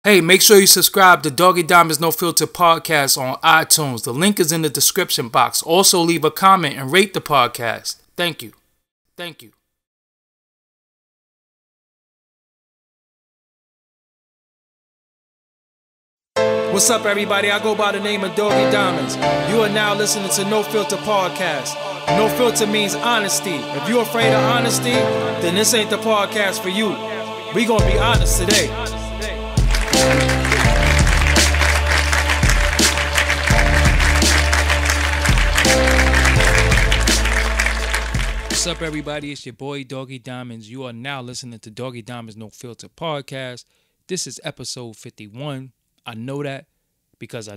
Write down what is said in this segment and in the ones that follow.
Hey, make sure you subscribe to Doggie Diamonds No Filter podcast on iTunes. The link is in the description box. Also, leave a comment and rate the podcast. Thank you. Thank you. What's up, everybody? I go by the name of Doggie Diamonds. You are now listening to No Filter podcast. No filter means honesty. If you're afraid of honesty, then this ain't the podcast for you. We gonna be honest today. What's up, everybody? It's your boy Doggie Diamonds. You are now listening to Doggie Diamonds No Filter podcast. This is episode 51. I know that because I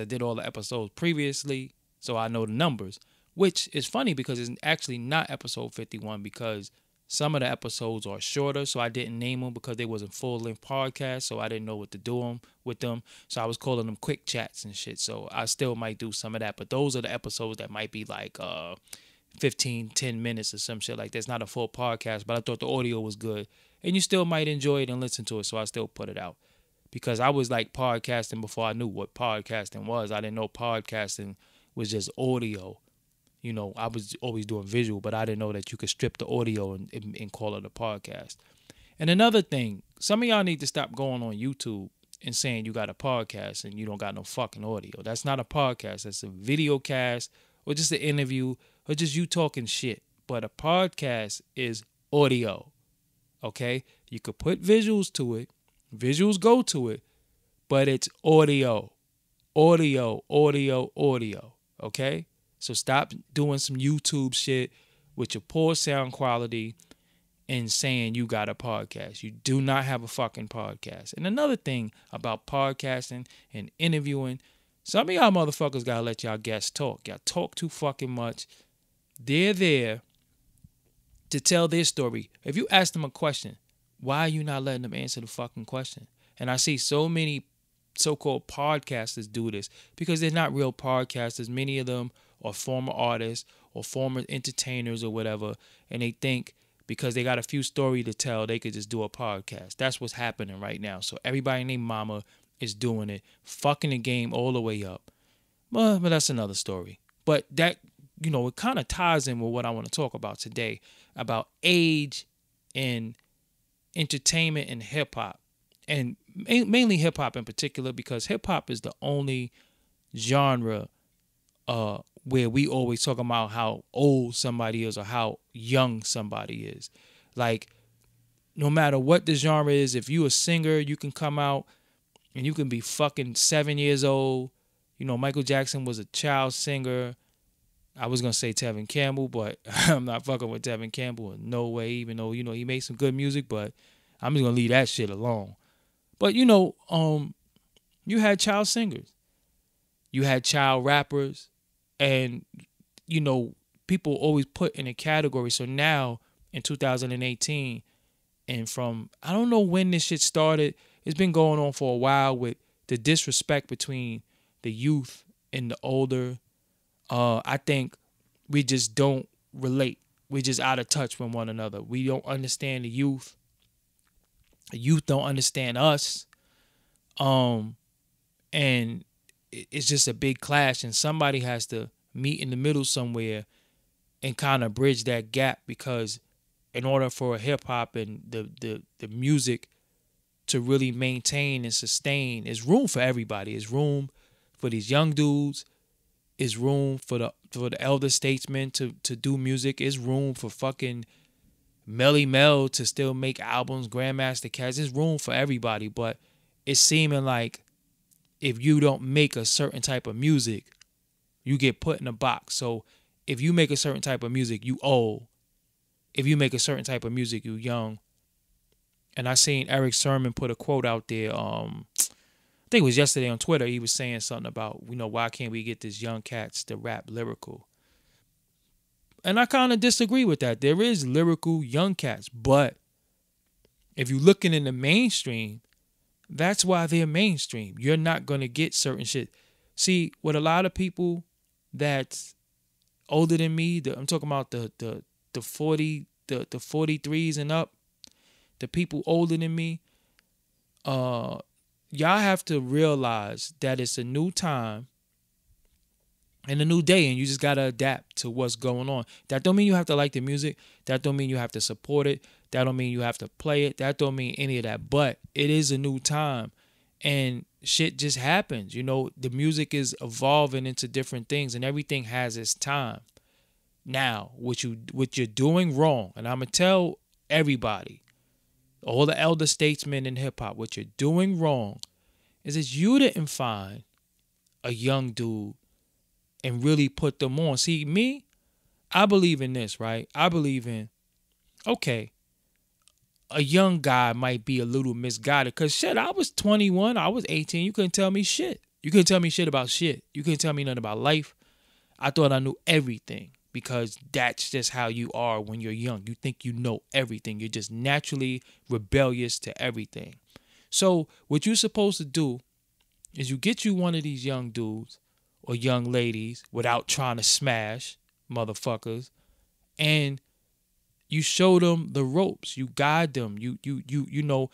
did all the episodes previously, so I know the numbers. Which is funny because it's actually not episode 51 because some of the episodes are shorter, so I didn't name them because they wasn't full-length podcasts, so I didn't know what to do with them. So I was calling them quick chats and shit, so I still might do some of that. But those are the episodes that might be like 10 minutes or some shit like that. It's not a full podcast, but I thought the audio was good. And you still might enjoy it and listen to it, so I still put it out. Because I was like podcasting before I knew what podcasting was. I didn't know podcasting was just audio. You know, I was always doing visual, but I didn't know that you could strip the audio and call it a podcast. And another thing, some of y'all need to stop going on YouTube and saying you got a podcast and you don't got no fucking audio. That's not a podcast. That's a video cast or just an interview or just you talking shit. But a podcast is audio, okay? You could put visuals to it. Visuals go to it, but it's audio, okay? So stop doing some YouTube shit with your poor sound quality and saying you got a podcast. You do not have a fucking podcast. And another thing about podcasting and interviewing, some of y'all motherfuckers gotta let y'all guests talk. Y'all talk too fucking much. They're there to tell their story. If you ask them a question, why are you not letting them answer the fucking question? And I see so many so-called podcasters do this because they're not real podcasters. Many of them are former artists or former entertainers or whatever, and they think because they got a few stories to tell, they could just do a podcast. That's what's happening right now. So everybody named Mama is doing it, fucking the game all the way up. But that's another story. But that, you know, it kind of ties in with what I want to talk about today, about age and entertainment and hip-hop. And mainly hip-hop in particular, because hip-hop is the only genre where we always talk about how old somebody is or how young somebody is. Like, no matter what the genre is, if you a singer, you can come out and you can be fucking 7 years old. You know, Michael Jackson was a child singer. I was going to say Tevin Campbell, but I'm not fucking with Tevin Campbell in no way, even though, you know, he made some good music, but I'm just going to leave that shit alone. But, you know, you had child singers. You had child rappers. And, you know, people always put in a category. So now, in 2018, and from, I don't know when this shit started. It's been going on for a while with the disrespect between the youth and the older. I think we just don't relate. We're just out of touch with one another. We don't understand the youth. The youth don't understand us. And it's just a big clash, and somebody has to meet in the middle somewhere and kind of bridge that gap, because in order for hip hop and the music to really maintain and sustain, there's room for everybody. There's room for these young dudes. Is room for the elder statesmen to do music. Is room for fucking Melly Mel to still make albums, Grandmaster Caz. There's room for everybody, but it's seeming like if you don't make a certain type of music, you get put in a box. So if you make a certain type of music, you old. If you make a certain type of music, you young. And I seen Eric Sermon put a quote out there. I think it was yesterday on Twitter. He was saying something about, you know, why can't we get these young cats to rap lyrical? And I kind of disagree with that. There is lyrical young cats, but if you're looking in the mainstream, that's why they're mainstream. You're not going to get certain shit. See, with a lot of people that's older than me, I'm talking about the 40, the 43s and up, the people older than me, y'all have to realize that it's a new time and a new day, and you just gotta adapt to what's going on. That don't mean you have to like the music. That don't mean you have to support it. That don't mean you have to play it. That don't mean any of that. But it is a new time, and shit just happens. You know, the music is evolving into different things, and everything has its time. Now, what you're doing wrong, and I'm gonna tell everybody, all the elder statesmen in hip hop, what you're doing wrong is that you didn't find a young dude and really put them on. See, me, I believe in this, right? I believe in, okay, a young guy might be a little misguided. Because shit, I was 21, I was 18. You couldn't tell me shit. You couldn't tell me shit about shit. You couldn't tell me nothing about life. I thought I knew everything because that's just how you are when you're young. You think you know everything. You're just naturally rebellious to everything. So what you're supposed to do is you get you one of these young dudes or young ladies without trying to smash motherfuckers, and you show them the ropes. You guide them. You know,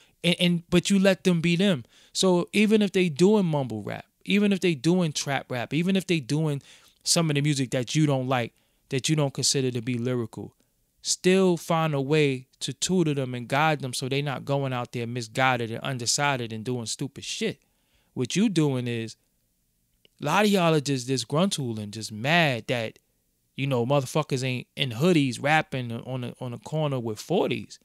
but you let them be them. So even if they doing mumble rap, even if they doing trap rap, even if they doing some of the music that you don't like, that you don't consider to be lyrical, still find a way to tutor them and guide them so they're not going out there misguided and undecided and doing stupid shit. What you doing is, a lot of y'all are just disgruntled and just mad that, you know, motherfuckers ain't in hoodies rapping on a corner with 40s.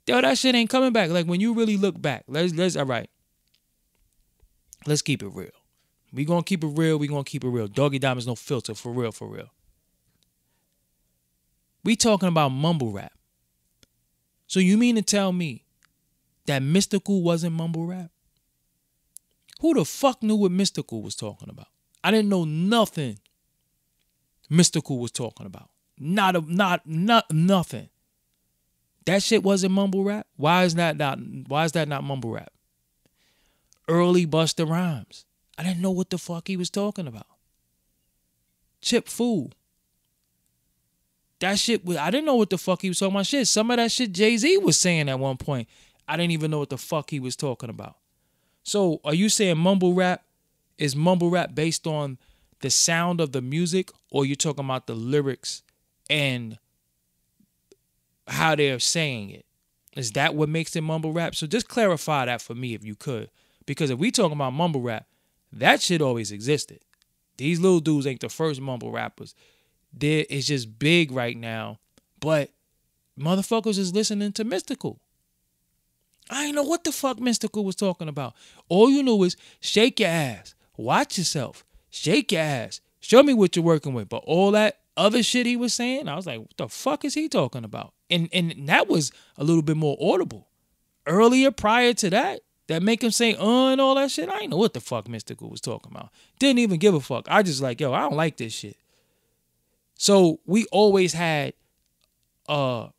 Yo, that shit ain't coming back. Like, when you really look back, let's all right. Let's keep it real. We gonna keep it real. We gonna keep it real. Doggie Diamond's no filter, for real, for real. We talking about mumble rap. So you mean to tell me that Mystical wasn't mumble rap? Who the fuck knew what Mystical was talking about? I didn't know nothing Mystical was talking about. Nothing. That shit wasn't mumble rap. Why is that not mumble rap? Early Busta Rhymes. I didn't know what the fuck he was talking about. Chip Fool. That shit, I didn't know what the fuck he was talking about. Shit, some of that shit Jay-Z was saying at one point, I didn't even know what the fuck he was talking about. So are you saying mumble rap is mumble rap based on the sound of the music, or you're talking about the lyrics and how they're saying it? Is that what makes it mumble rap? So just clarify that for me if you could. Because if we talking about mumble rap, that shit always existed. These little dudes ain't the first mumble rappers. It's just big right now, but motherfuckers is listening to Mystical. I ain't know what the fuck Mystical was talking about. All you knew is shake your ass, watch yourself, shake your ass, show me what you're working with. But all that other shit he was saying, I was like, what the fuck is he talking about? And that was a little bit more audible. Earlier, prior to that make him say and all that shit, I ain't know what the fuck Mystical was talking about. Didn't even give a fuck. I just like, yo, I don't like this shit. So we always had, first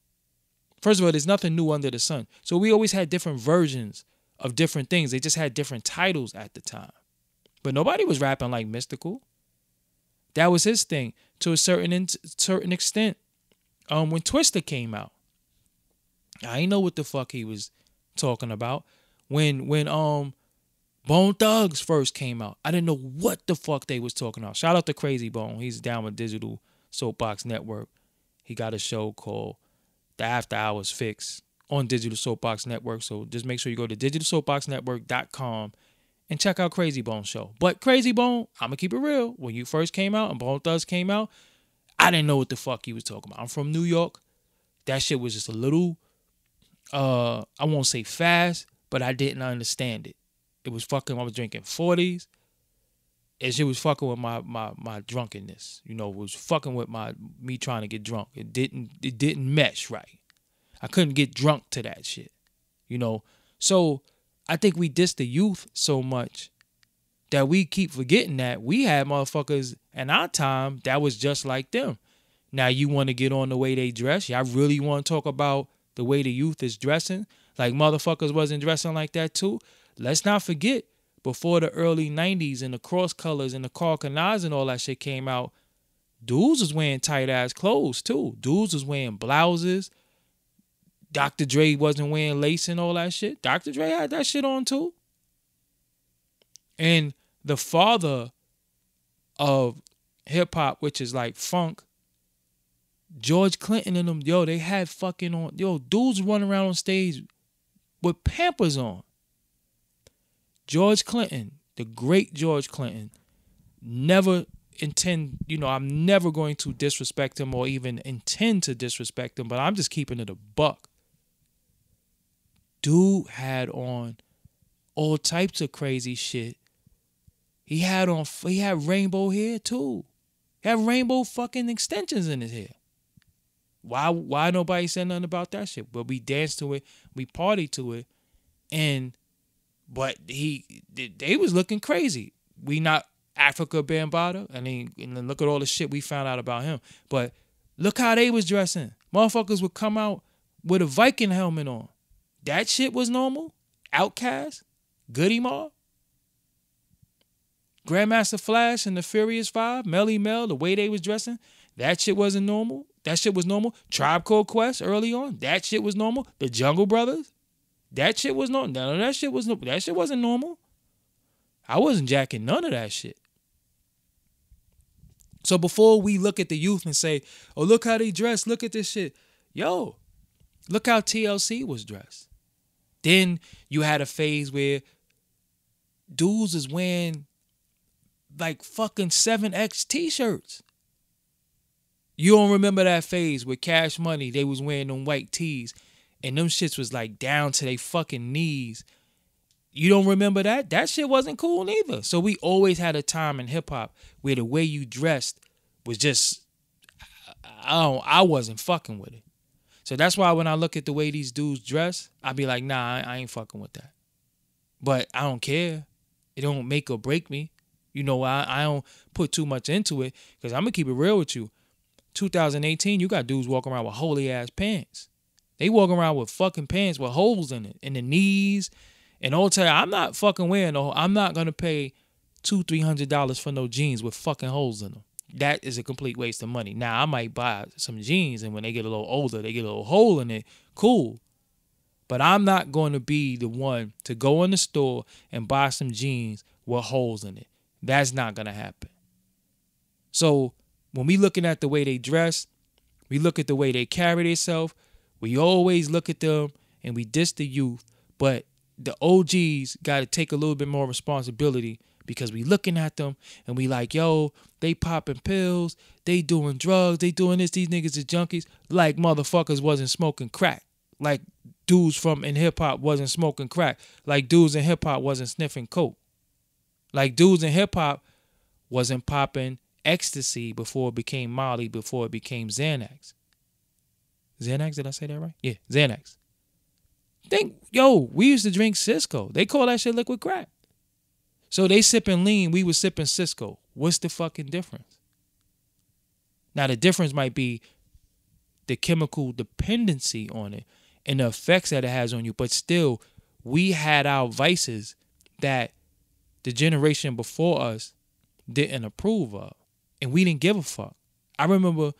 of all, there's nothing new under the sun. So we always had different versions of different things. They just had different titles at the time. But nobody was rapping like Mystical. That was his thing to a certain extent. When Twista came out, I didn't know what the fuck he was talking about. When Bone Thugs first came out, I didn't know what the fuck they was talking about. Shout out to Crazy Bone. He's down with Digital Soapbox Network. He got a show called The After Hours Fix on Digital Soapbox Network. So just make sure you go to digitalsoapboxnetwork.com and check out Crazy Bone's show. But Crazy Bone, I'm going to keep it real. When you first came out and Bone Thugs came out, I didn't know what the fuck he was talking about. I'm from New York. That shit was just a little, I won't say fast, but I didn't understand it. It was fucking, I was drinking 40s. And shit was fucking with my drunkenness. You know, it was fucking with me trying to get drunk. It didn't mesh right. I couldn't get drunk to that shit. You know? So I think we diss the youth so much that we keep forgetting that we had motherfuckers in our time that was just like them. Now you want to get on the way they dress? Y'all really want to talk about the way the youth is dressing? Like motherfuckers wasn't dressing like that too? Let's not forget, before the early 90s and the cross colors and the carcanage and all that shit came out, dudes was wearing tight ass clothes too. Dudes was wearing blouses. Dr. Dre wasn't wearing lace and all that shit. Dr. Dre had that shit on too. And the father of hip hop, which is like funk, George Clinton and them, yo, they had fucking on, yo, dudes running around on stage with Pampers on. George Clinton, the great George Clinton, never intend, I'm never going to disrespect him or even intend to disrespect him, but I'm just keeping it a buck. Dude had on all types of crazy shit. He had rainbow hair too. He had rainbow fucking extensions in his hair. Why nobody said nothing about that shit? But we danced to it, we partied to it, but they was looking crazy. We not Africa Bambaataa, and then look at all the shit we found out about him. But look how they was dressing. Motherfuckers would come out with a Viking helmet on. That shit was normal. Outkast, Goody Mob, Grandmaster Flash and the Furious Five, Melly Mel, the way they was dressing, that shit wasn't normal. That shit was normal. Tribe Called Quest early on, that shit was normal. The Jungle Brothers, that shit was normal. None of that shit was normal. That shit wasn't normal. I wasn't jacking none of that shit. So before we look at the youth and say, oh, look how they dress, look at this shit. Yo, look how TLC was dressed. Then you had a phase where dudes is wearing like fucking 7X t-shirts. You don't remember that phase with Cash Money, they was wearing them white tees and them shits was like down to their fucking knees. You don't remember that? That shit wasn't cool neither. So we always had a time in hip hop where the way you dressed was just, I wasn't fucking with it. So that's why when I look at the way these dudes dress, I be like, nah, I ain't fucking with that. But I don't care. It don't make or break me. I don't put too much into it because I'm going to keep it real with you. 2018, you got dudes walking around with holy ass pants. They walking around with fucking pants with holes in it, in the knees. And I'll tell you, I'm not fucking wearing I'm not going to pay $200-$300 for no jeans with fucking holes in them. That is a complete waste of money. Now, I might buy some jeans and when they get a little older, they get a little hole in it. Cool. But I'm not going to be the one to go in the store and buy some jeans with holes in it. That's not going to happen. So when we looking at the way they dress, we look at the way they carry themselves, we always look at them and we diss the youth. But the OGs got to take a little bit more responsibility because we looking at them and we like, yo, they popping pills, they doing drugs, they doing this, these niggas is junkies, like motherfuckers wasn't smoking crack. Like dudes from in hip-hop wasn't smoking crack. Like dudes in hip-hop wasn't sniffing coke. Like dudes in hip-hop wasn't popping ecstasy before it became Molly, before it became Xanax. Xanax, did I say that right? Yeah, Xanax. We used to drink Cisco. They call that shit liquid crack. So they sipping lean, we was sipping Cisco. What's the fucking difference? Now the difference might be the chemical dependency on it and the effects that it has on you. But still, we had our vices that the generation before us didn't approve of. And we didn't give a fuck. I remember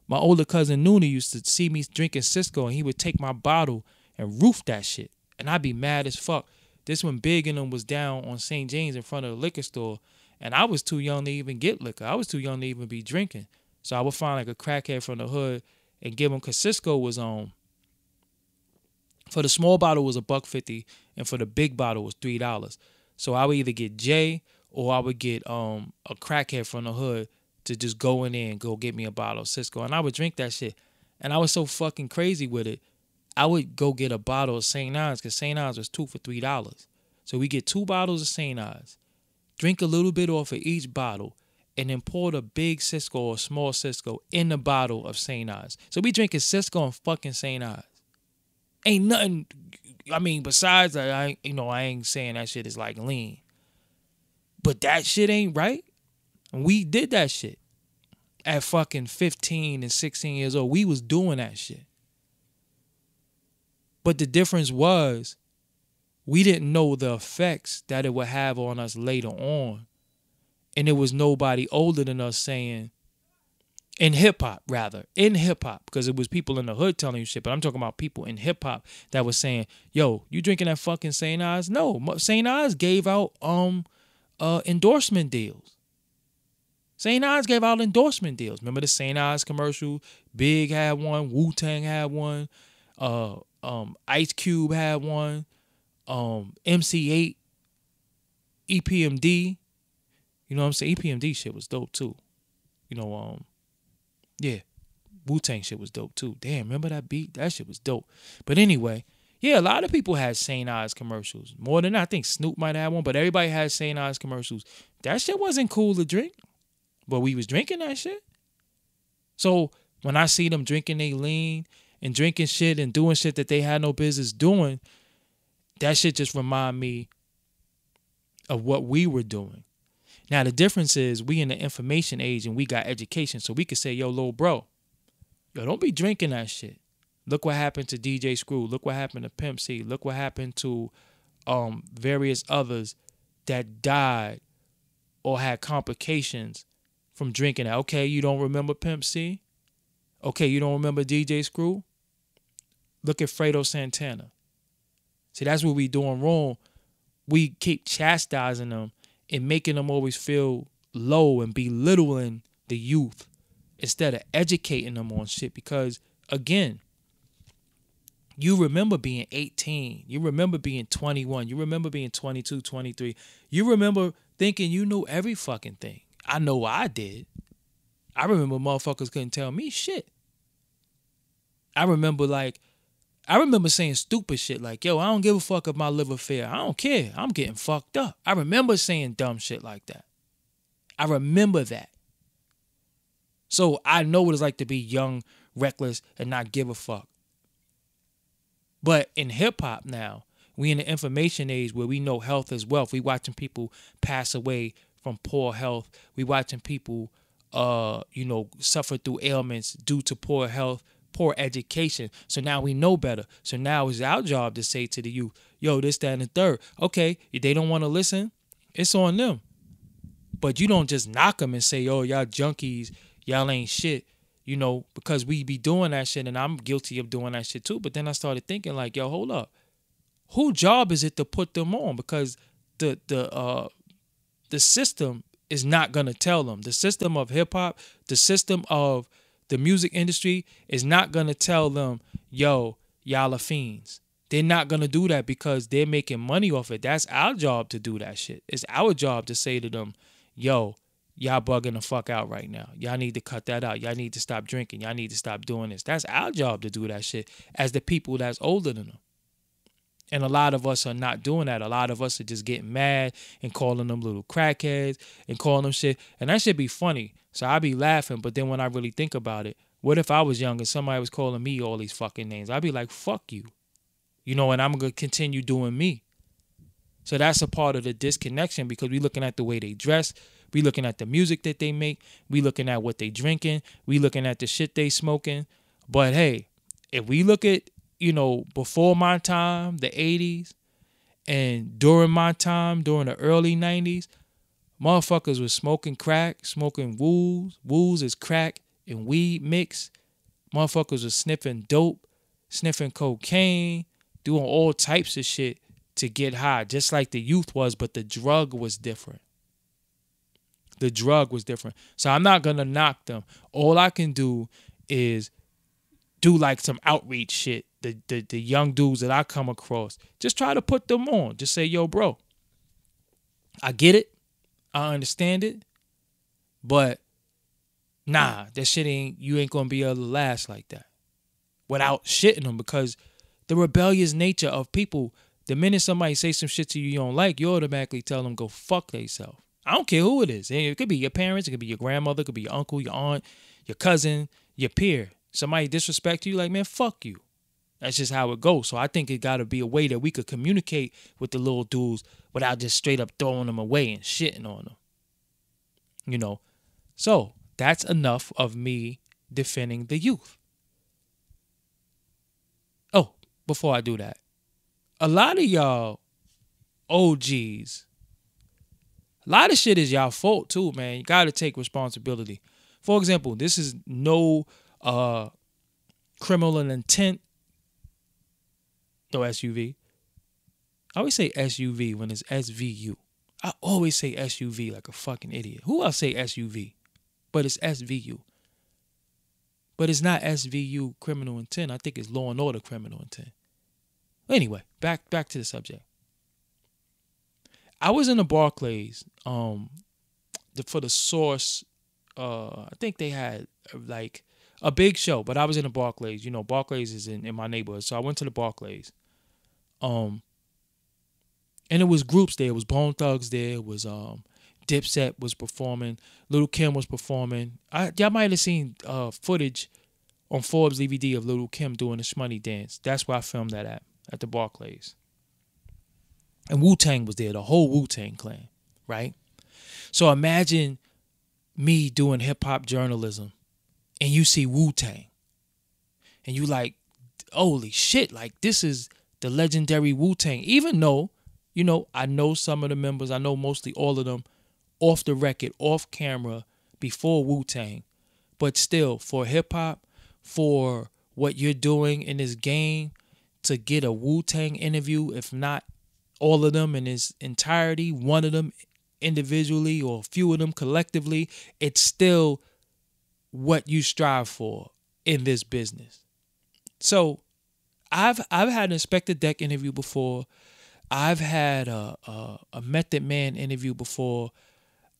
my older cousin Noonie used to see me drinking Cisco and he would take my bottle and roof that shit. And I'd be mad as fuck. This when Big and them was down on St. James in front of the liquor store. And I was too young to even get liquor. I was too young to even be drinking. So I would find like a crackhead from the hood and give him, because Cisco was on. For the small bottle was $1.50 and for the big bottle was $3. So I would either get J or I would get a crackhead from the hood to just go in there and go get me a bottle of Cisco. And I would drink that shit. And I was so fucking crazy with it. I would go get a bottle of St. Ives because St. Ives was 2 for $3. So we get 2 bottles of St. Ives, drink a little bit off of each bottle, and then pour the big Cisco or small Cisco in the bottle of St. Ives. So we drinking Cisco and fucking St. Ives. Ain't nothing, besides that, I ain't saying that shit is like lean. But that shit ain't right. And we did that shit. At fucking 15 and 16 years old, we was doing that shit. But the difference was we didn't know the effects that it would have on us later on. And there was nobody older than us saying, In hip hop, rather. In hip hop. Because it was people in the hood telling you shit. But I'm talking about people in hip hop that was saying, yo, you drinking that fucking St. Ives? No. St. Ives gave out endorsement deals. St. Ives gave out endorsement deals. Remember the St. Ives commercial? Big had one. Wu-Tang had one. Ice Cube had one. MC8. EPMD. You know what I'm saying? EPMD shit was dope too. You know, yeah. Wu-Tang shit was dope too. Damn, remember that beat? That shit was dope. But anyway, yeah, a lot of people had St. Ives commercials. More than that, I think Snoop might have one, but everybody had St. Ives commercials. That shit wasn't cool to drink, but we was drinking that shit. So when I see them drinking they lean and drinking shit and doing shit that they had no business doing, that shit just remind me of what we were doing. Now, the difference is we in the information age and we got education, so we could say, yo, little bro, yo, don't be drinking that shit. Look what happened to DJ Screw. Look what happened to Pimp C. Look what happened to various others that died or had complications from drinking that. Okay, you don't remember Pimp C? Okay, you don't remember DJ Screw? Look at Fredo Santana. See, that's what we doing wrong. We keep chastising them and making them always feel low and belittling the youth instead of educating them on shit. Because, again, you remember being 18. You remember being 21. You remember being 22, 23. You remember thinking you knew every fucking thing. I know I did. I remember motherfuckers couldn't tell me shit. I remember saying stupid shit like, yo, I don't give a fuck if my liver fail. I don't care. I'm getting fucked up. I remember saying dumb shit like that. I remember that. So I know what it's like to be young, reckless, and not give a fuck. But in hip-hop now, we in the information age where we know health is wealth. We watching people pass away from poor health. We watching people, suffer through ailments due to poor health, poor education. So now we know better. So now it's our job to say to the youth, yo, this, that, and the third. Okay, if they don't want to listen, it's on them. But you don't just knock them and say, yo, y'all junkies, y'all ain't shit, because we be doing that shit, and I'm guilty of doing that shit too. But then I started thinking like, yo, hold up. Whose job is it to put them on? Because the system is not going to tell them. The system of hip-hop, the system of the music industry is not going to tell them, yo, y'all are fiends. They're not going to do that because they're making money off it. That's our job to do that shit. It's our job to say to them, yo, y'all bugging the fuck out right now. Y'all need to cut that out. Y'all need to stop drinking. Y'all need to stop doing this. That's our job to do that shit as the people that's older than them. And a lot of us are not doing that. A lot of us are just getting mad and calling them little crackheads and calling them shit. And that should be funny. So I be laughing, but then when I really think about it, what if I was young and somebody was calling me all these fucking names? I'd be like, fuck you. And I'm going to continue doing me. So that's a part of the disconnection because we looking at the way they dress. We looking at the music that they make. We looking at what they drinking. We looking at the shit they smoking. But hey, if we look at, before my time, the 80s, and during my time, during the early 90s, motherfuckers was smoking crack, smoking wools. Wools is crack and weed mix. Motherfuckers was sniffing dope, sniffing cocaine, doing all types of shit to get high, just like the youth was, but the drug was different. The drug was different. So I'm not going to knock them. All I can do is do like some outreach shit. The young dudes that I come across, just try to put them on. Just say, yo, bro, I get it. I understand it. But nah, that shit you ain't going to be able to last like that without shitting them, because the rebellious nature of people, the minute somebody say some shit to you don't like, you automatically tell them go fuck theyself. I don't care who it is. It could be your parents. It could be your grandmother. It could be your uncle, your aunt, your cousin, your peer. Somebody disrespect you, like, man, fuck you. That's just how it goes. So I think it got to be a way that we could communicate with the little dudes without just straight up throwing them away and shitting on them. So that's enough of me defending the youth. Oh, before I do that, a lot of y'all OGs, a lot of shit is y'all fault too, man. You got to take responsibility For example, this is no criminal intent. No SUV. I always say SUV when it's SVU. I always say SUV like a fucking idiot. Who else say SUV? But it's SVU. But it's not SVU criminal intent. I think it's law and order criminal intent. Anyway, back to the subject. I was in the Barclays for the Source. I think they had like a big show, but I was in the Barclays. You know, Barclays is in my neighborhood, so I went to the Barclays. And it was groups there. It was Bone Thugs there. It was Dipset was performing. Lil' Kim was performing. Y'all might have seen footage on Forbes DVD of Lil' Kim doing the Shmoney dance. That's where I filmed that at the Barclays. And Wu-Tang was there, the whole Wu-Tang clan, right? So imagine me doing hip-hop journalism and you see Wu-Tang. And you like, holy shit, like this is the legendary Wu-Tang. Even though, you know, I know some of the members, I know mostly all of them off the record, off camera, before Wu-Tang. But still, for hip-hop, for what you're doing in this game, to get a Wu-Tang interview, if not all of them in its entirety, one of them individually or a few of them collectively, it's still what you strive for in this business. So I've had an Inspector Deck interview before. I've had a Method Man interview before.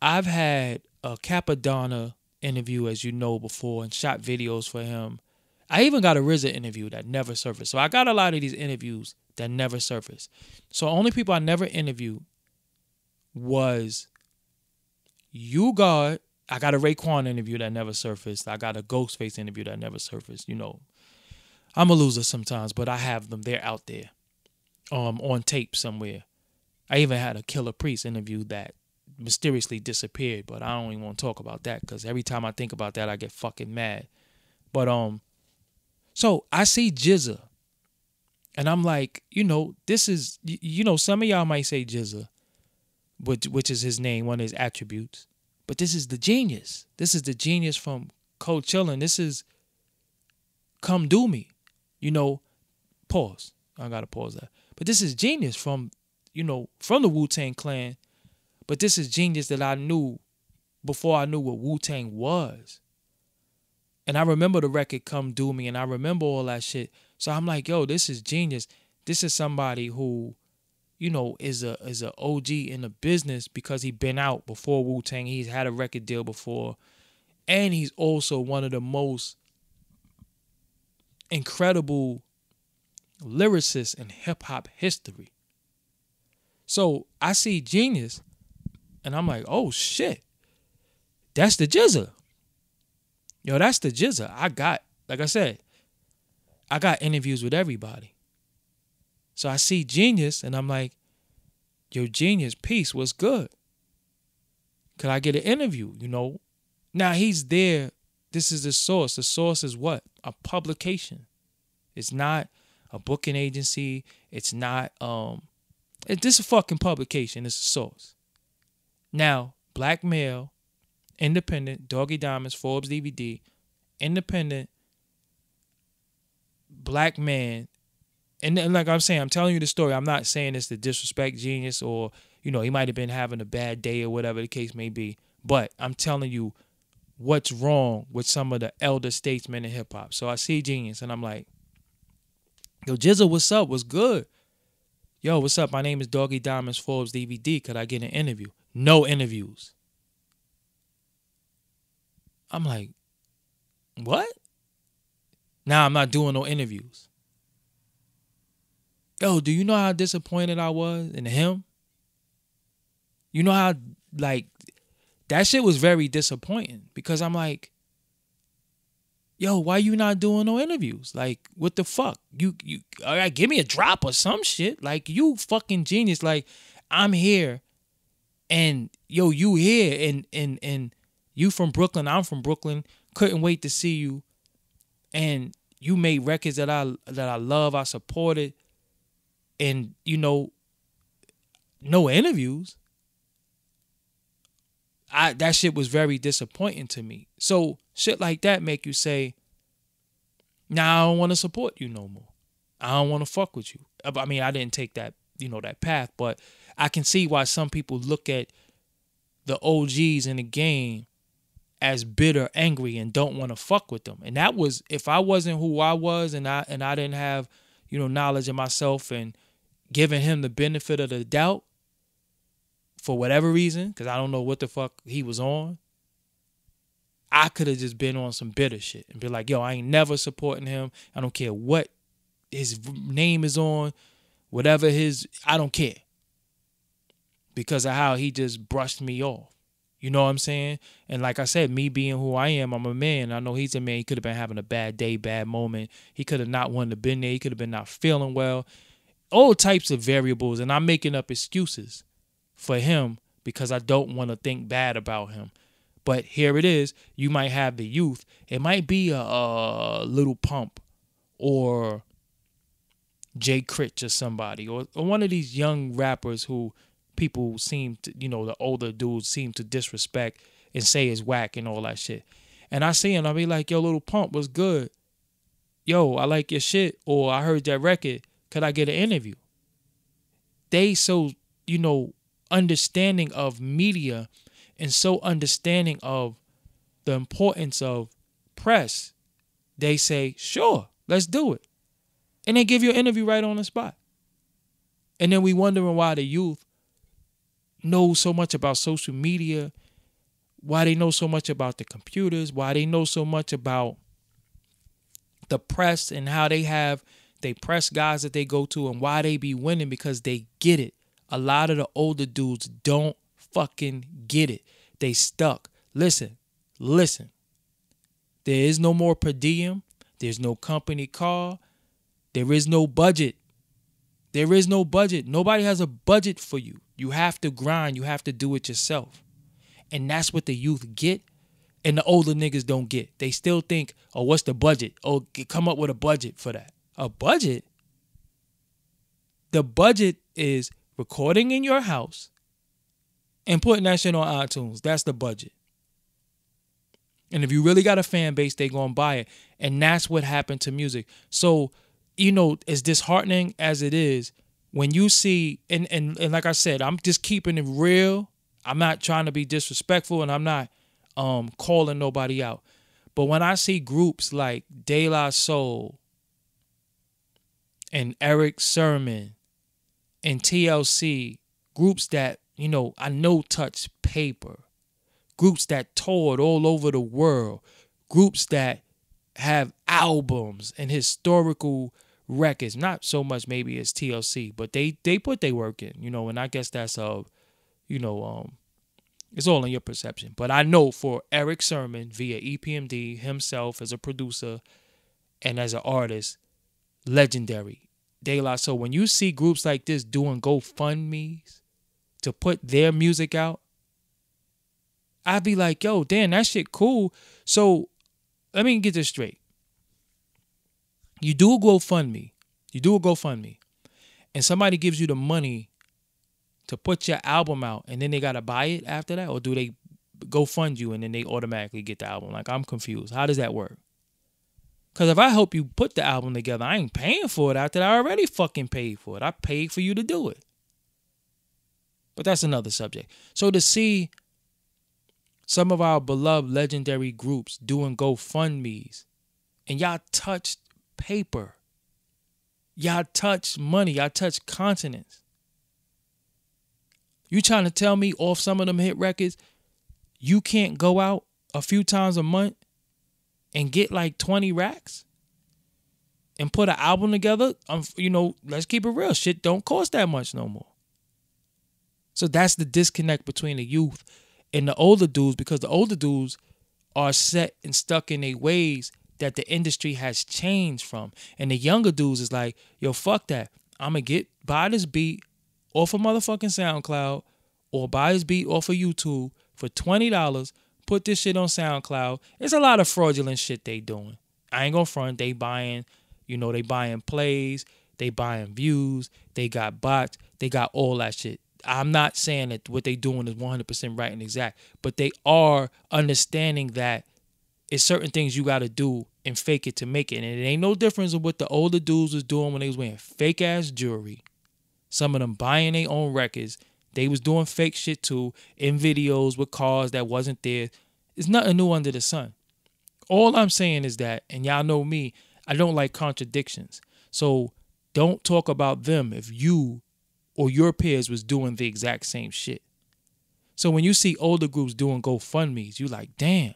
I've had a Capadonna interview, as you know, before, and shot videos for him. I even got a RZA interview that never surfaced. So I got a lot of these interviews that never surfaced. So only people I never interviewed was U-God. I got a Raekwon interview that never surfaced. I got a Ghostface interview that never surfaced. You know, I'm a loser sometimes, but I have them. They're out there on tape somewhere. I even had a Killer Priest interview that mysteriously disappeared, but I don't even want to talk about that because every time I think about that, I get fucking mad. But so I see Jizza, and I'm like, you know, this is, you know, some of y'all might say Jizza, which is his name, one of his attributes, but this is the genius. This is the genius from Cold Chillin'. This is Come Do Me, you know. Pause. I gotta pause that. But this is genius from, you know, from the Wu-Tang Clan. But this is genius that I knew before I knew what Wu-Tang was. And I remember the record Come Do Me, and I remember all that shit. So I'm like, yo, this is genius. This is somebody who, you know, is a OG in the business because he been out before Wu-Tang. He's had a record deal before. And he's also one of the most incredible lyricists in hip-hop history. So I see genius, and I'm like, oh, shit. That's the Jizza. Yo, that's the Jizza. I got, like I said, I got interviews with everybody. So I see genius, and I'm like, yo, genius, peace, what's good? Could I get an interview, you know? Now, he's there. This is the Source. The Source is what? A publication. It's not a booking agency. It's not, this is a fucking publication. It's a Source. Now, black male, independent, Doggie Diamonds, Forbes DVD, independent, black man. And like I'm saying, I'm telling you the story. I'm not saying this to disrespect Genius or, you know, he might have been having a bad day or whatever the case may be. But I'm telling you what's wrong with some of the elder statesmen in hip hop. So I see Genius and I'm like, yo, Jizza, what's up? What's good? Yo, what's up? My name is Doggie Diamonds, Forbes DVD. Could I get an interview? No interviews. I'm like, what? Now I'm not doing no interviews. Yo, do you know how disappointed I was in him? You know how, like, that shit was very disappointing because I'm like, yo, why you not doing no interviews? Like, what the fuck? You all right, give me a drop or some shit. Like, you fucking genius. Like, I'm here and yo, you here and you from Brooklyn, I'm from Brooklyn. Couldn't wait to see you. And you made records that I love, I supported. And, you know, no interviews. that shit was very disappointing to me. So shit like that make you say, nah, I don't want to support you no more. I don't want to fuck with you. I mean, I didn't take that, that path, but I can see why some people look at the OGs in the game as bitter, angry, and don't want to fuck with them. And that was, if I wasn't who I was and I didn't have, knowledge of myself and giving him the benefit of the doubt for whatever reason, because I don't know what the fuck he was on, I could have just been on some bitter shit and be like, yo, I ain't never supporting him. I don't care what his name is on, whatever I don't care. Because of how he just brushed me off. You know what I'm saying? And like I said, me being who I am, I'm a man. I know he's a man. He could have been having a bad day, bad moment. He could have not wanted to been there. He could have been not feeling well. All types of variables. And I'm making up excuses for him because I don't want to think bad about him. But here it is. You might have the youth. It might be a Little Pump or Jay Critch or somebody. Or one of these young rappers who people seem to, the older dudes seem to disrespect and say is whack and all that shit. And I see him, I'll be like, yo, Little Pump, what's good? Yo, I like your shit. Or I heard that record. Could I get an interview? They so, understanding of media and so understanding of the importance of press. They say, sure, let's do it. And they give you an interview right on the spot. And then we wondering why the youth know so much about social media, why they know so much about the computers, why they know so much about the press and how they press guys that they go to and why they be winning, because they get it. A lot of the older dudes don't fucking get it. They stuck. Listen. There is no more per diem. There's no company car. There is no budget. There is no budget. Nobody has a budget for you. You have to grind. You have to do it yourself. And that's what the youth get and the older niggas don't get. They still think, oh, what's the budget? Oh, come up with a budget for that. A budget? The budget is recording in your house and putting that shit on iTunes. That's the budget. And if you really got a fan base, they gonna buy it. And that's what happened to music. So, as disheartening as it is, when you see, and like I said, I'm just keeping it real. I'm not trying to be disrespectful, and I'm not calling nobody out. But when I see groups like De La Soul and Eric Sermon and TLC, groups that, I know touch paper, groups that toured all over the world, groups that have albums and historical records, not so much maybe as TLC, but they put their work in, and I guess that's it's all in your perception. But I know for Eric Sermon via EPMD, himself as a producer and as an artist, legendary. De La Soul. When you see groups like this doing GoFundMes to put their music out, I'd be like, yo, damn, that shit cool. So let me get this straight. You do a GoFundMe, and somebody gives you the money to put your album out, and then they got to buy it after that? Or do they go fund you and then they automatically get the album? Like, I'm confused. How does that work? Because if I help you put the album together, I ain't paying for it after I already fucking paid for it. I paid for you to do it. But that's another subject. So to see some of our beloved legendary groups doing GoFundMes, and y'all touched paper, y'all touched money, y'all touched continents. You trying to tell me off some of them hit records, you can't go out a few times a month and get like 20 racks and put an album together? Let's keep it real. Shit don't cost that much no more. So that's the disconnect between the youth and the older dudes, because the older dudes are set and stuck in their ways that the industry has changed from. And the younger dudes is like, yo, fuck that. I'm going to buy this beat off of motherfucking SoundCloud or buy this beat off of YouTube for $20, put this shit on SoundCloud. There's a lot of fraudulent shit they doing. I ain't gonna front. They buying plays, they buying views, they got bots, they got all that shit. I'm not saying that what they doing is 100% right and exact, but they are understanding that it's certain things you got to do and fake it to make it. And it ain't no difference of what the older dudes was doing when they was wearing fake ass jewelry. Some of them buying their own records. They was doing fake shit too in videos with cars that wasn't there. It's nothing new under the sun. All I'm saying is that, and y'all know me, I don't like contradictions. So don't talk about them if you or your peers was doing the exact same shit. So when you see older groups doing GoFundMes, you like, damn,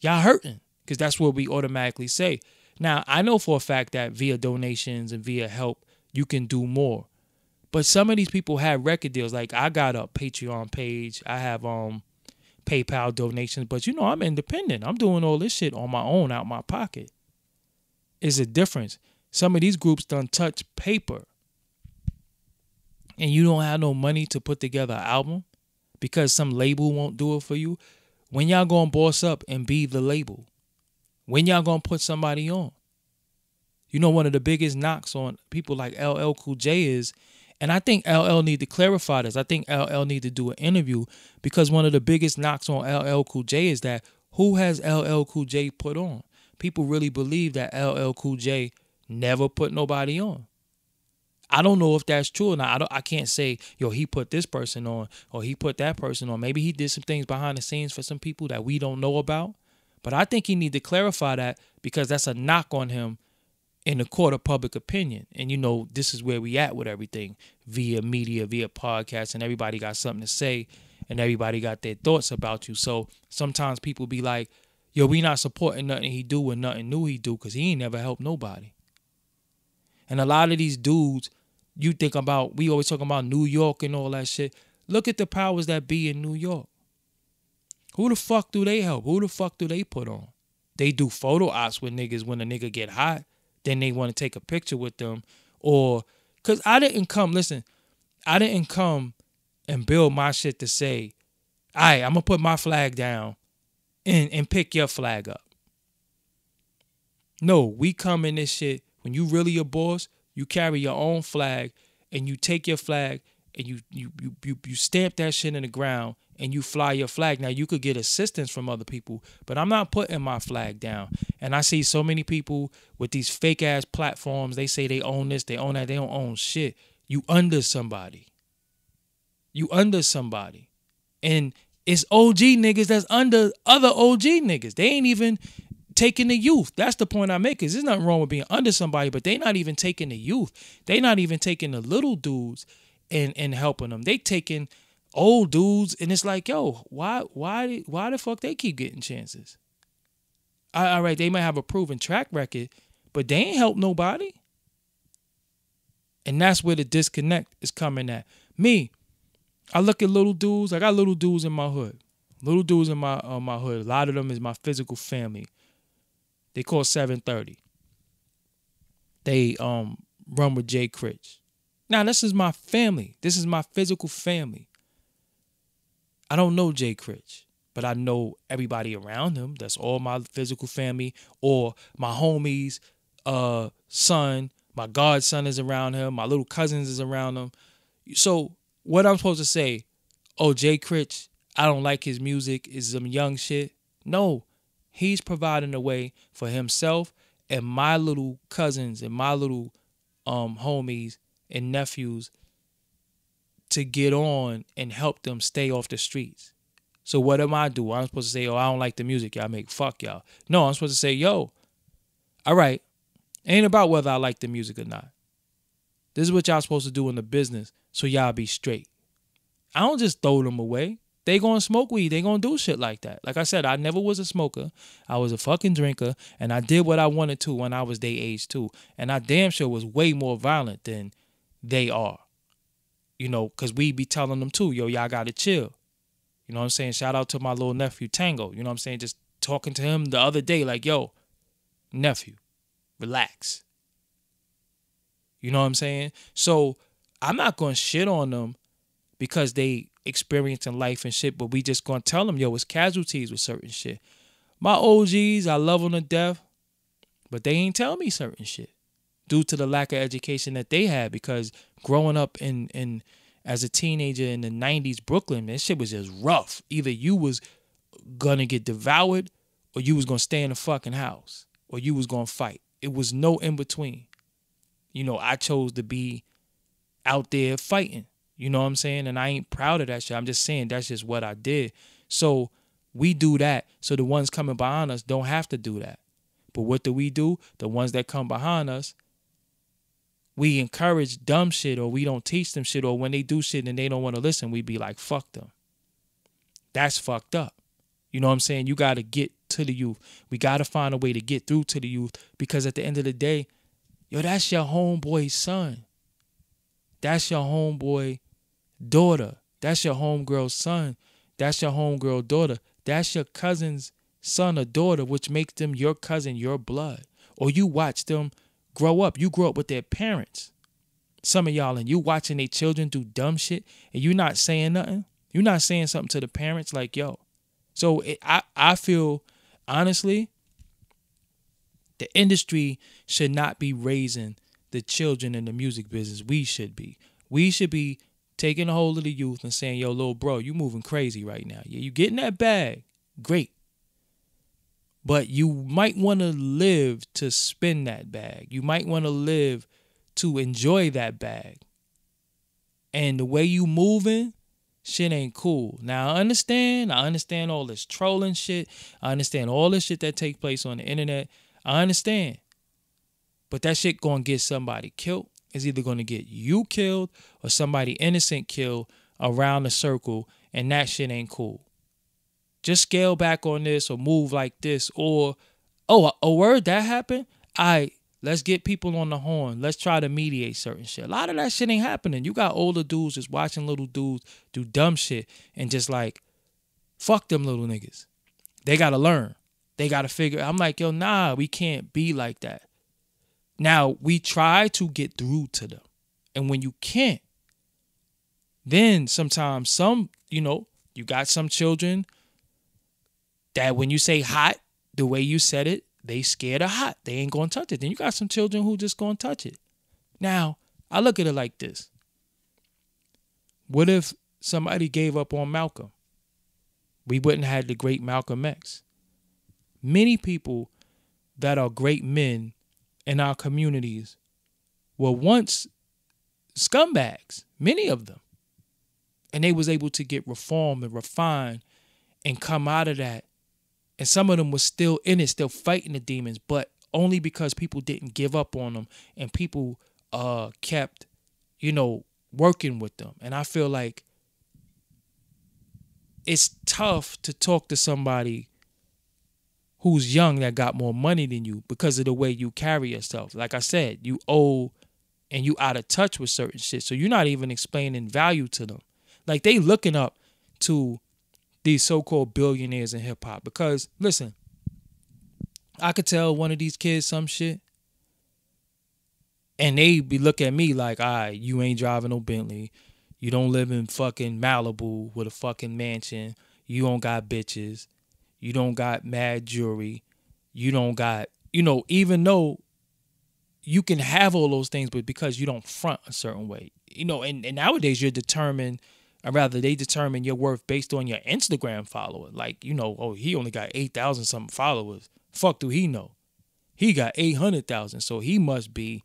y'all hurting, because that's what we automatically say. Now, I know for a fact that via donations and via help, you can do more. But some of these people have record deals. Like, I got a Patreon page. I have PayPal donations. But, you know, I'm independent. I'm doing all this shit on my own, out my pocket. It's a difference. Some of these groups done touch paper. And you don't have no money to put together an album because some label won't do it for you. When y'all gonna boss up and be the label? When y'all gonna put somebody on? You know, one of the biggest knocks on people like LL Cool J is, and I think LL need to clarify this. I think LL need to do an interview, because one of the biggest knocks on LL Cool J is that who has LL Cool J put on? People really believe that LL Cool J never put nobody on. I don't know if that's true or not. I can't say, yo, he put this person on or he put that person on. Maybe he did some things behind the scenes for some people that we don't know about. But I think he need to clarify that, because that's a knock on him in the court of public opinion. And, you know, this is where we at with everything, via media, via podcasts, and everybody got something to say and everybody got their thoughts about you. So sometimes people be like, yo, we not supporting nothing he do and nothing new he do, because he ain't never helped nobody. And a lot of these dudes, you think about, we always talking about New York and all that shit. Look at the powers that be in New York. Who the fuck do they help? Who the fuck do they put on? They do photo ops with niggas when a nigga get hot. Then they want to take a picture with them. Or, because I didn't come and build my shit to say, all right, I'm going to put my flag down and pick your flag up. No, we come in this shit, when you really a boss, you carry your own flag, and you take your flag and you stamp that shit in the ground and you fly your flag. Now, you could get assistance from other people, but I'm not putting my flag down. And I see so many people with these fake ass platforms. They say they own this, they own that. They don't own shit. You under somebody. You under somebody. And it's OG niggas that's under other OG niggas. They ain't even taking the youth. That's the point I make. Is there's nothing wrong with being under somebody, but they not even taking the youth. They not even taking the little dudes and helping them. They taking old dudes, and it's like, yo, why the fuck they keep getting chances? All right, they might have a proven track record, but they ain't helped nobody. And that's where the disconnect is coming at. Me, I look at little dudes. I got little dudes in my hood. Little dudes in my hood. A lot of them is my physical family. They call 730. They run with Jay Critch. Now, this is my family. This is my physical family. I don't know Jay Critch, but I know everybody around him. That's all my physical family, or my homie's son. My godson is around him. My little cousins is around him. So what I'm supposed to say, oh, Jay Critch, I don't like his music, is some young shit. No. He's providing a way for himself and my little cousins and my little homies and nephews to get on and help them stay off the streets. So what am I do? I'm supposed to say, oh, I don't like the music y'all make. Fuck y'all. No, I'm supposed to say, yo, all right, it ain't about whether I like the music or not. This is what y'all supposed to do in the business so y'all be straight. I don't just throw them away. They gonna smoke weed. They gonna do shit like that. Like I said, I never was a smoker. I was a fucking drinker, and I did what I wanted to when I was their age too. And I damn sure was way more violent than they are. You know, because we be telling them too, yo, y'all gotta chill. You know what I'm saying? Shout out to my little nephew, Tango. You know what I'm saying? Just talking to him the other day, like, yo, nephew, relax. You know what I'm saying? So I'm not gonna shit on them because they experiencing life and shit, but we just gonna tell them, yo, it's casualties with certain shit. My OGs, I love them to death, but they ain't tell me certain shit due to the lack of education that they had, because growing up in as a teenager in the 90s Brooklyn, man, shit was just rough. Either you was gonna get devoured or you was gonna stay in the fucking house or you was gonna fight. It was no in between. You know, I chose to be out there fighting. You know what I'm saying? And I ain't proud of that shit. I'm just saying that's just what I did. So we do that so the ones coming behind us don't have to do that. But what do? The ones that come behind us, we encourage dumb shit, or we don't teach them shit, or when they do shit and they don't want to listen, we be like, fuck them. That's fucked up. You know what I'm saying? You got to get to the youth. We got to find a way to get through to the youth, because at the end of the day, yo, that's your homeboy's son. That's your homeboy daughter. That's your homegirl's son. That's your homegirl daughter. That's your cousin's son or daughter, which makes them your cousin, your blood. Or you watch them grow up. You grow up with their parents. Some of y'all, and you watching their children do dumb shit, and you not saying nothing. You're not saying something to the parents like, yo. So I feel, honestly, the industry should not be raising the children in the music business. We should be. We should be taking a hold of the youth and saying, yo, little bro, you moving crazy right now. Yeah, you getting that bag. Great. But you might want to live to spin that bag. You might want to live to enjoy that bag. And the way you moving, shit ain't cool. Now, I understand all this trolling shit. I understand all this shit that takes place on the internet. I understand. But that shit gonna get somebody killed. It's either gonna get you killed or somebody innocent killed around the circle, and that shit ain't cool. Just scale back on this or move like this, or, oh, a word that happened? Let's get people on the horn. Let's try to mediate certain shit. A lot of that shit ain't happening. You got older dudes just watching little dudes do dumb shit and just like, fuck them little niggas. They got to learn. They got to figure. I'm like, yo, nah, we can't be like that. Now, we try to get through to them. And when you can't, then sometimes you got some children that when you say hot, the way you said it, they scared of hot. They ain't going to touch it. Then you got some children who just going to touch it. Now, I look at it like this. What if somebody gave up on Malcolm? We wouldn't have had the great Malcolm X. Many people that are great men in our communities were once scumbags, many of them. And they was able to get reformed and refined and come out of that. And some of them was still in it, still fighting the demons, but only because people didn't give up on them and people kept, working with them. And I feel like it's tough to talk to somebody who's young that got more money than you because of the way you carry yourself. Like I said, you owe and you out of touch with certain shit. So you're not even explaining value to them. Like they looking up to these so-called billionaires in hip-hop. Because, listen, I could tell one of these kids some shit, and they be looking at me like, all right, you ain't driving no Bentley. You don't live in fucking Malibu with a fucking mansion. You don't got bitches. You don't got mad jewelry. You don't got, even though you can have all those things, but because you don't front a certain way. And nowadays you're determined, or rather, they determine your worth based on your Instagram follower. Like, oh, he only got 8,000 something followers. Fuck do he know? He got 800,000, so he must be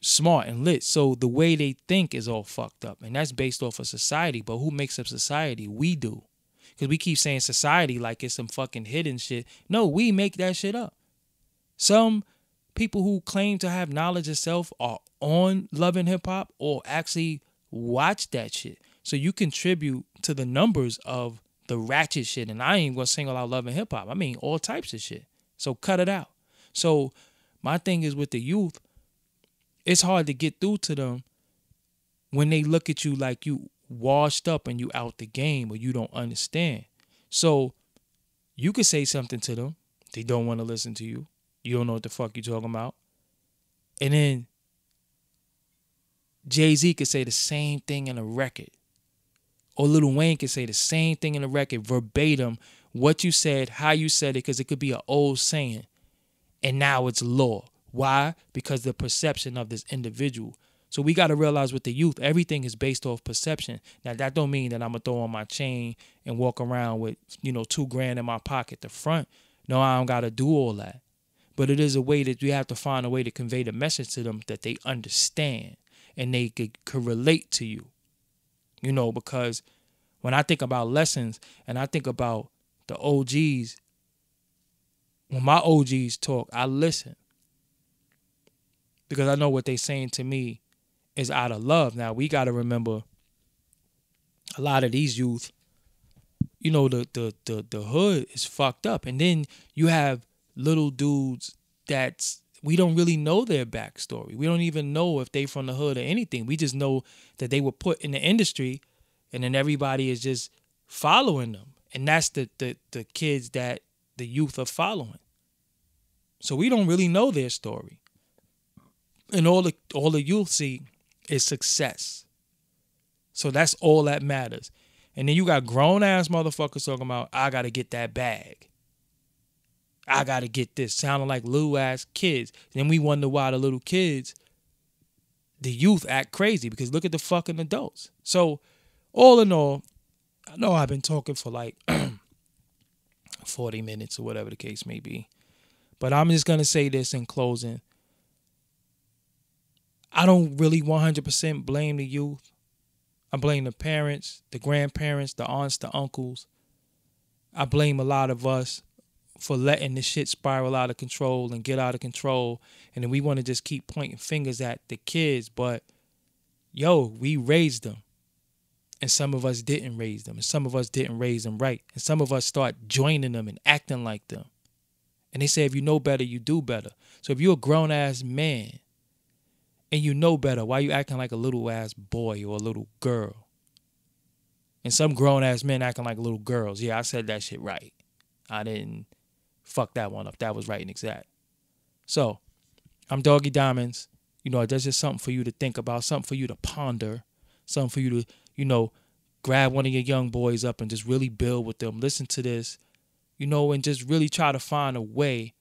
smart and lit. So the way they think is all fucked up, and that's based off of society. But who makes up society? We do. Because we keep saying society like it's some fucking hidden shit. No, we make that shit up. Some people who claim to have knowledge of self are on Love and Hip Hop or actually watch that shit. So you contribute to the numbers of the ratchet shit. And I ain't gonna single out Love and Hip Hop. I mean all types of shit. So cut it out. So my thing is with the youth, it's hard to get through to them when they look at you like you washed up and you out the game or you don't understand. So you could say something to them. They don't want to listen to you. You don't know what the fuck you talking about. And then Jay-Z could say the same thing in a record. Or Lil Wayne could say the same thing in a record, verbatim, what you said, how you said it, because it could be an old saying. And now it's law. Why? Because the perception of this individual. So we got to realize with the youth, everything is based off perception. Now, that don't mean that I'm going to throw on my chain and walk around with, $2,000 in my pocket the front. No, I don't got to do all that. But it is a way that you have to find a way to convey the message to them that they understand and they could relate to you. Because when I think about lessons and I think about the OGs, when my OGs talk, I listen. Because I know what they're saying to me is out of love. Now, we got to remember a lot of these youth, the hood is fucked up. And then you have little dudes we don't really know their backstory. We don't even know if they from the hood or anything. We just know that they were put in the industry and then everybody is just following them. And that's the kids that the youth are following. So we don't really know their story. And all the youth see is success. So that's all that matters. And then you got grown-ass motherfuckers talking about, I got to get that bag. I got to get this. Sounding like little-ass kids. Then we wonder why the little kids, the youth, act crazy. Because look at the fucking adults. So all in all, I know I've been talking for like 40 minutes or whatever the case may be. But I'm just going to say this in closing. I don't really 100% blame the youth. I blame the parents, the grandparents, the aunts, the uncles. I blame a lot of us for letting this shit spiral out of control and get out of control. And then we want to just keep pointing fingers at the kids. But, we raised them. And some of us didn't raise them. And some of us didn't raise them right. And some of us start joining them and acting like them. And they say if you know better, you do better. So if you're a grown-ass man, and you know better, why you acting like a little-ass boy or a little girl? And some grown-ass men acting like little girls. Yeah, I said that shit right. I didn't fuck that one up. That was right and exact. So, I'm Doggie Diamonds. That's just something for you to think about, something for you to ponder, something for you to, grab one of your young boys up and just really build with them. Listen to this, and just really try to find a way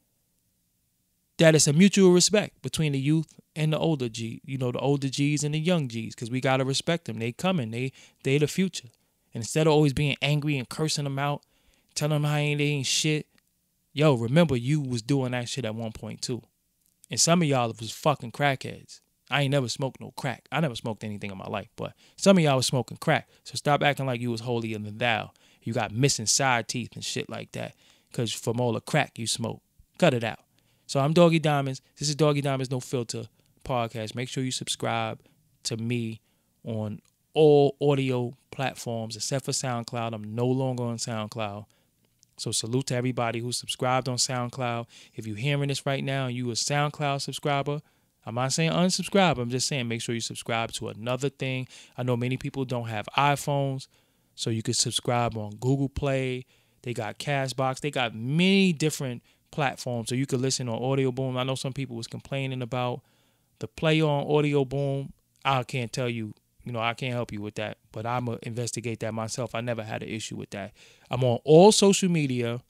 that it's a mutual respect between the youth and the older G, the older G's and the young G's, because we got to respect them. They coming. They the future. And instead of always being angry and cursing them out, telling them how they ain't shit, remember you was doing that shit at one point too. And some of y'all was fucking crackheads. I ain't never smoked no crack. I never smoked anything in my life, but some of y'all was smoking crack. So stop acting like you was holier than thou. You got missing side teeth and shit like that because from all the crack you smoke. Cut it out. So I'm Doggie Diamonds. This is Doggie Diamonds No Filter podcast. Make sure you subscribe to me on all audio platforms except for SoundCloud. I'm no longer on SoundCloud. So salute to everybody who subscribed on SoundCloud. If you're hearing this right now and you a SoundCloud subscriber, I'm not saying unsubscribe. I'm just saying make sure you subscribe to another thing. I know many people don't have iPhones, so you can subscribe on Google Play. They got Castbox. They got many different platforms, so you could listen on Audio Boom. I know some people was complaining about the play on Audio Boom. I can't tell you, I can't help you with that, but I'm going to investigate that myself. I never had an issue with that. I'm on all social media,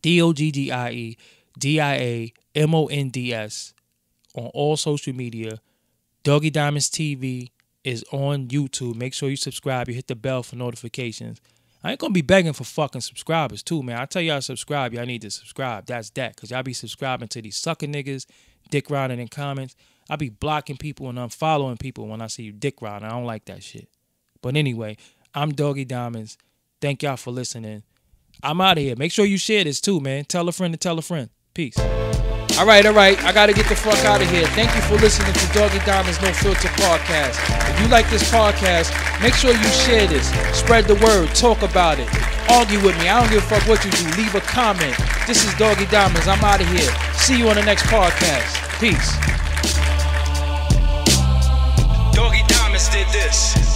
DOGGIE, DIAMONDS, on all social media. Doggie Diamonds TV is on YouTube. Make sure you subscribe. You hit the bell for notifications. I ain't going to be begging for fucking subscribers too, man. I tell y'all subscribe, y'all need to subscribe. That's that. Because y'all be subscribing to these sucker niggas, dick riding in comments. I be blocking people and unfollowing people when I see you dick riding. I don't like that shit. But anyway, I'm Doggie Diamonds. Thank y'all for listening. I'm out of here. Make sure you share this too, man. Tell a friend to tell a friend. Peace. All right. I got to get the fuck out of here. Thank you for listening to Doggie Diamonds No Filter podcast. If you like this podcast, make sure you share this. Spread the word. Talk about it. Argue with me. I don't give a fuck what you do. Leave a comment. This is Doggie Diamonds. I'm out of here. See you on the next podcast. Peace. Doggie Diamonds did this.